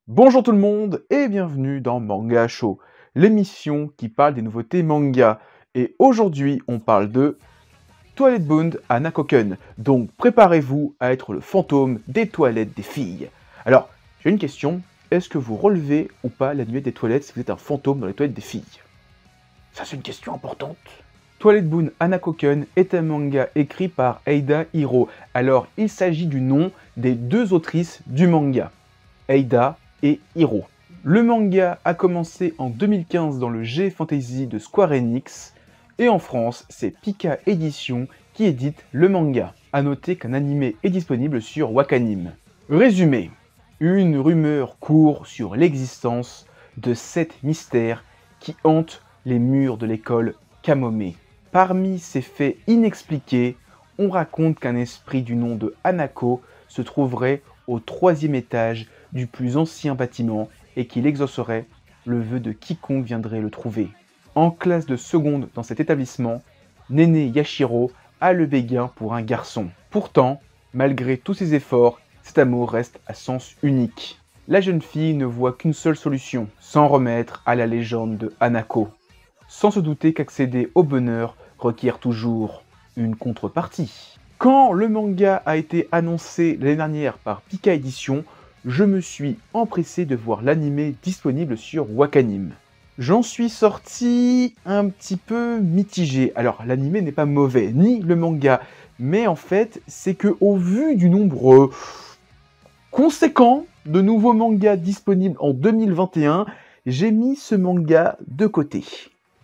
Bonjour tout le monde et bienvenue dans Manga Show, l'émission qui parle des nouveautés manga. Et aujourd'hui, on parle de Toilet Bound à Nakoken. Donc préparez-vous à être le fantôme des toilettes des filles. Alors, j'ai une question, est-ce que vous relevez ou pas la nuit des toilettes si vous êtes un fantôme dans les toilettes des filles? Ça, c'est une question importante. Toilet Bound à Nakoken est un manga écrit par Eida Hiro. Alors, il s'agit du nom des deux autrices du manga, Eida et Hiro. Le manga a commencé en 2015 dans le G-Fantasy de Square Enix, et en France, c'est Pika Édition qui édite le manga. A noter qu'un animé est disponible sur Wakanim. Résumé, une rumeur court sur l'existence de 7 mystères qui hantent les murs de l'école Kamome. Parmi ces faits inexpliqués, on raconte qu'un esprit du nom de Hanako se trouverait au 3e étage du plus ancien bâtiment et qu'il exaucerait le vœu de quiconque viendrait le trouver. En classe de seconde dans cet établissement, Nene Yashiro a le béguin pour un garçon. Pourtant, malgré tous ses efforts, cet amour reste à sens unique. La jeune fille ne voit qu'une seule solution, s'en remettre à la légende de Hanako, sans se douter qu'accéder au bonheur requiert toujours une contrepartie. Quand le manga a été annoncé l'année dernière par Pika Édition, je me suis empressé de voir l'anime disponible sur Wakanim. J'en suis sorti un petit peu mitigé. Alors l'anime n'est pas mauvais, ni le manga, mais en fait c'est que au vu du nombre conséquent de nouveaux mangas disponibles en 2021, j'ai mis ce manga de côté.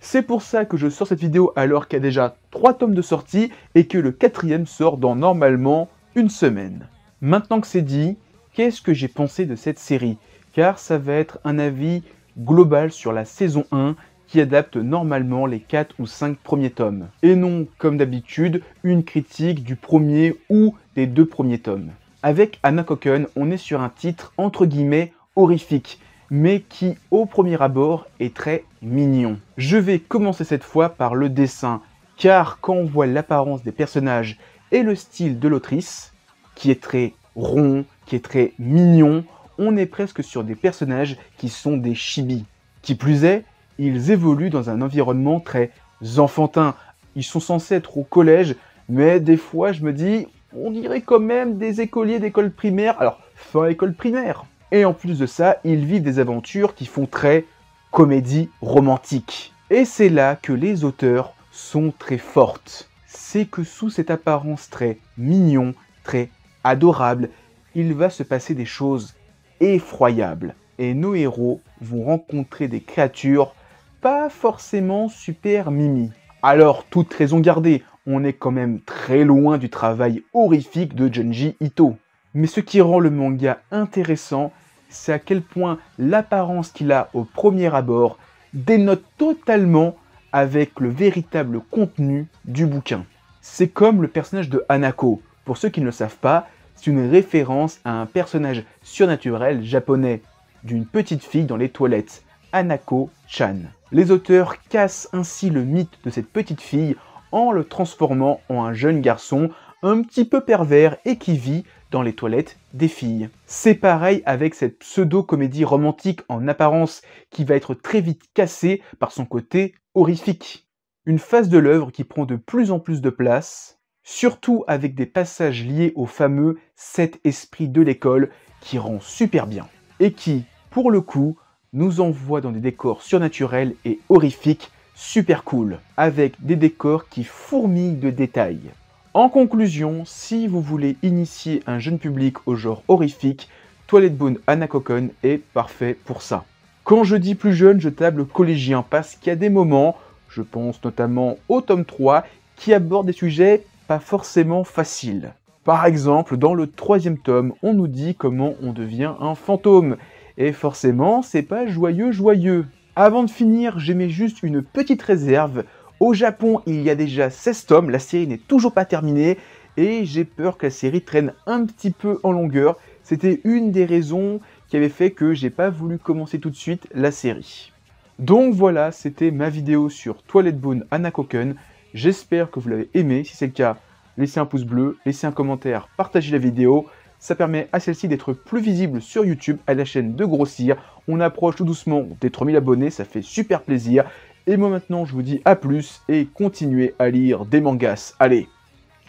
C'est pour ça que je sors cette vidéo alors qu'il y a déjà 3 tomes de sortie et que le 4e sort dans normalement une semaine. Maintenant que c'est dit, qu'est-ce que j'ai pensé de cette série? Car ça va être un avis global sur la saison 1 qui adapte normalement les 4 ou 5 premiers tomes. Et non, comme d'habitude, une critique du premier ou des 2 premiers tomes. Avec Hanakoken, on est sur un titre entre guillemets horrifique, mais qui au premier abord est très mignon. Je vais commencer cette fois par le dessin, car quand on voit l'apparence des personnages et le style de l'autrice, qui est très rond, qui est très mignon, on est presque sur des personnages qui sont des chibis. Qui plus est, ils évoluent dans un environnement très enfantin. Ils sont censés être au collège, mais des fois je me dis, on dirait quand même des écoliers d'école primaire, alors fin école primaire. Et en plus de ça, ils vivent des aventures qui font très comédie romantique. Et c'est là que les auteurs sont très fortes. C'est que sous cette apparence très mignon, très adorable, il va se passer des choses effroyables. Et nos héros vont rencontrer des créatures pas forcément super mimi. Alors, toute raison gardée, on est quand même très loin du travail horrifique de Junji Ito. Mais ce qui rend le manga intéressant, c'est à quel point l'apparence qu'il a au premier abord dénote totalement avec le véritable contenu du bouquin. C'est comme le personnage de Hanako. Pour ceux qui ne le savent pas, c'est une référence à un personnage surnaturel japonais d'une petite fille dans les toilettes, Hanako-chan. Les auteurs cassent ainsi le mythe de cette petite fille en le transformant en un jeune garçon un petit peu pervers et qui vit dans les toilettes des filles. C'est pareil avec cette pseudo-comédie romantique en apparence qui va être très vite cassée par son côté horrifique. Une phase de l'œuvre qui prend de plus en plus de place, surtout avec des passages liés au fameux 7 esprits de l'école qui rend super bien. Et qui, pour le coup, nous envoie dans des décors surnaturels et horrifiques super cool, avec des décors qui fourmillent de détails. En conclusion, si vous voulez initier un jeune public au genre horrifique, Toilet Bound à Nakoken est parfait pour ça. Quand je dis plus jeune, je table collégien parce qu'il y a des moments, je pense notamment au tome 3, qui abordent des sujets pas forcément faciles. Par exemple, dans le 3e tome, on nous dit comment on devient un fantôme. Et forcément, c'est pas joyeux. Avant de finir, j'émets juste une petite réserve. Au Japon, il y a déjà 16 tomes, la série n'est toujours pas terminée, et j'ai peur que la série traîne un petit peu en longueur, C'était une des raisons qui avait fait que j'ai pas voulu commencer tout de suite la série. Donc voilà, c'était ma vidéo sur Twilight Bone Hanakoken. J'espère que vous l'avez aimé. Si c'est le cas, laissez un pouce bleu, laissez un commentaire, partagez la vidéo. Ça permet à celle-ci d'être plus visible sur YouTube, à la chaîne de grossir. On approche tout doucement des 3000 abonnés, ça fait super plaisir. Et moi maintenant, je vous dis à plus et continuez à lire des mangas. Allez,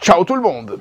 ciao tout le monde!